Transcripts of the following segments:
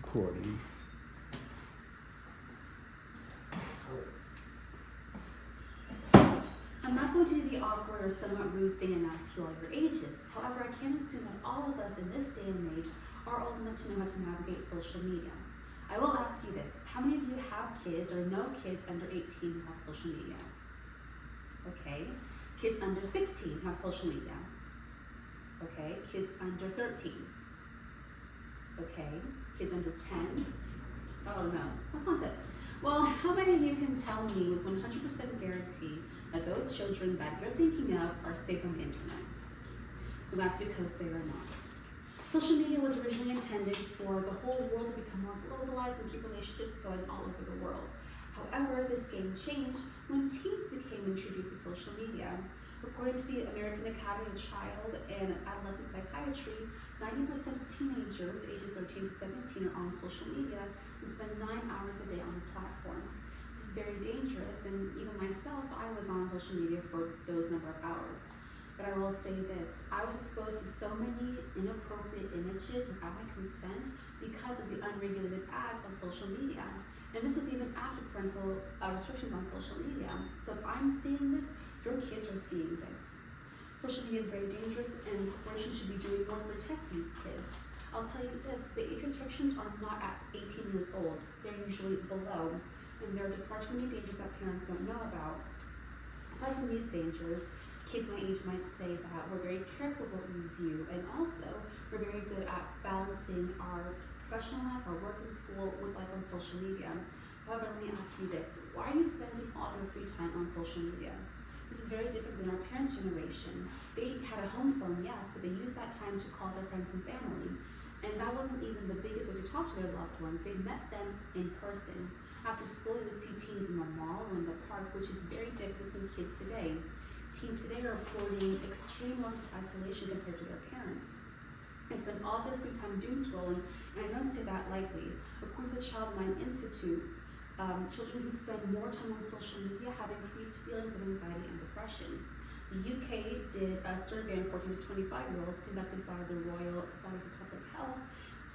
recording. I'm not going to do the awkward or somewhat rude thing and ask you all your ages. However, I can assume that all of us in this day and age are old enough to know how to navigate social media. I will ask you this: how many of you have kids or know kids under 18 who have social media? Okay. Kids under 16 have social media. Okay. Kids under 13. Okay. Kids under 10. Oh no, that's not good. Well, how many of you can tell me with 100% guarantee that those children that you're thinking of are safe on the internet? Well, that's because they are not. Social media was originally intended for the whole world to become more globalized and keep relationships going all over the world. However, this game changed when teens became introduced to social media. According to the American Academy of Child and Adolescent Psychiatry, 90% of teenagers ages 13 to 17 are on social media and spend 9 hours a day on the platform. This is very dangerous, and even myself, I was on social media for those number of hours. But I will say this: I was exposed to so many inappropriate images without my consent because of the unregulated ads on social media. And this was even after parental restrictions on social media. So if I'm seeing this, your kids are seeing this. Social media is very dangerous, and corporations should be doing more to protect these kids. I'll tell you this: the age restrictions are not at 18 years old. They're usually below. And there are just far too many dangers that parents don't know about. Aside from these dangers, kids my age might say that we're very careful with what we view, and also we're very good at balancing our professional life, our work and school with life on social media. However, let me ask you this: why are you spending all your free time on social media? This is very different than our parents' generation. They had a home phone, yes, but they used that time to call their friends and family. And that wasn't even the biggest way to talk to their loved ones. They met them in person. After school, you would see teens in the mall or in the park, which is very different from kids today. Teens today are reporting extreme levels of isolation compared to their parents. They spend all their free time doom scrolling, and I don't say that lightly. According to the Child Mind Institute, children who spend more time on social media have increased feelings of anxiety and depression. The UK did a survey on 14 to 25-year-olds conducted by the Royal Society for Public Health,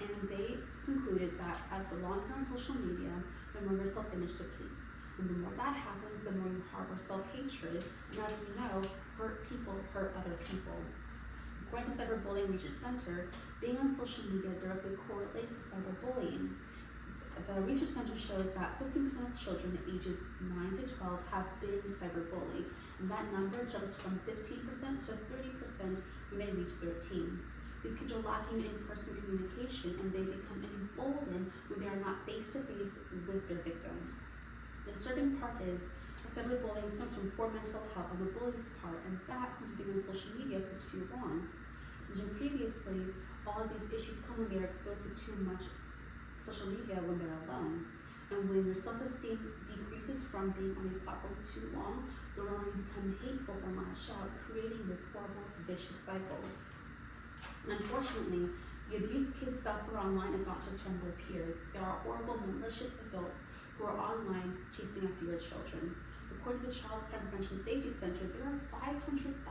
and they concluded that as the longer on social media, the more your self-image depletes. And the more that happens, the more you harbor self-hatred, and as we know, hurt people hurt other people. According to Cyberbullying Research Center, being on social media directly correlates to cyberbullying. The research center shows that 15% of children ages 9 to 12 have been cyberbullied, and that number jumps from 15% to 30% when they reach 13. These kids are lacking in-person communication, and they become emboldened when they are not face-to-face with their victim. The disturbing part is that cyberbullying stems from poor mental health on the bully's part, and that comes from being on social media for too long. As mentioned previously, all of these issues come when they are exposed to too much social media when they're alone. And when your self-esteem decreases from being on these platforms too long, they'll only become hateful and lash out, creating this horrible, vicious cycle. And unfortunately, the abuse kids suffer online is not just from their peers. There are horrible, malicious adults who are online chasing after your children. According to the Child Prevention Safety Center, there are 500,000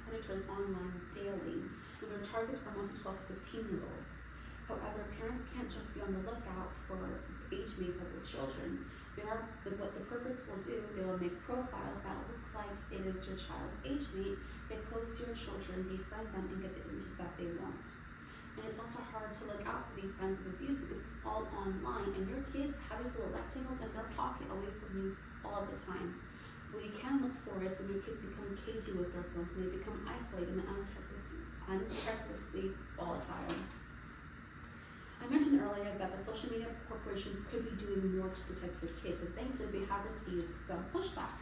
predators online daily, and their targets are mostly 12 to 15-year-olds. However, parents can't just be on the lookout for age mates of their children. What the perverts will do, they will make profiles that look like it is your child's age mate, get close to your children, befriend them, and get the images that they want. And it's also hard to look out for these signs of abuse because it's all online, and your kids have these little rectangles in their pocket away from you all the time. What you can look for is when your kids become cagey with their phones, when they become isolated and uncharacteristically volatile. I mentioned earlier that the social media corporations could be doing more to protect your kids, and thankfully they have received some pushback.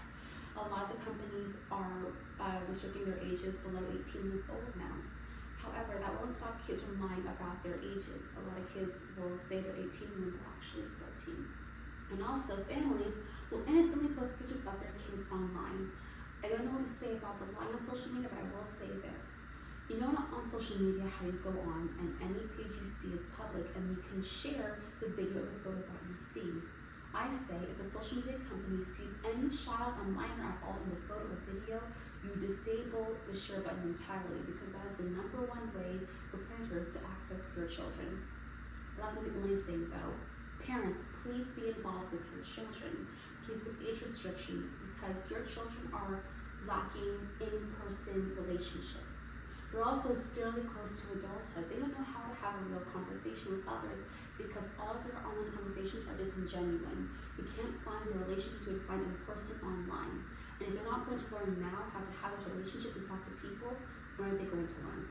A lot of the companies are restricting their ages below 18 years old now. However, that won't stop kids from lying about their ages. A lot of kids will say they're 18 when they're actually 13. And also, families will innocently post pictures of their kids online. I don't know what to say about the lying on social media, but I will say this. You know on social media how you go on and any page you see is public, and you can share the video or the photo that you see. I say if a social media company sees any child, a minor at all, in the photo or video, you disable the share button entirely, because that is the #1 way for predators to access your children. But that's not the only thing though. Parents, please be involved with your children. Please put age restrictions because your children are lacking in-person relationships. They're also scarily close to adulthood. They don't know how to have a real conversation with others because all of their online conversations are disingenuine. You can't find the relationships you would find in person online. And if they're not going to learn now how to have those relationships and talk to people, when are they going to learn?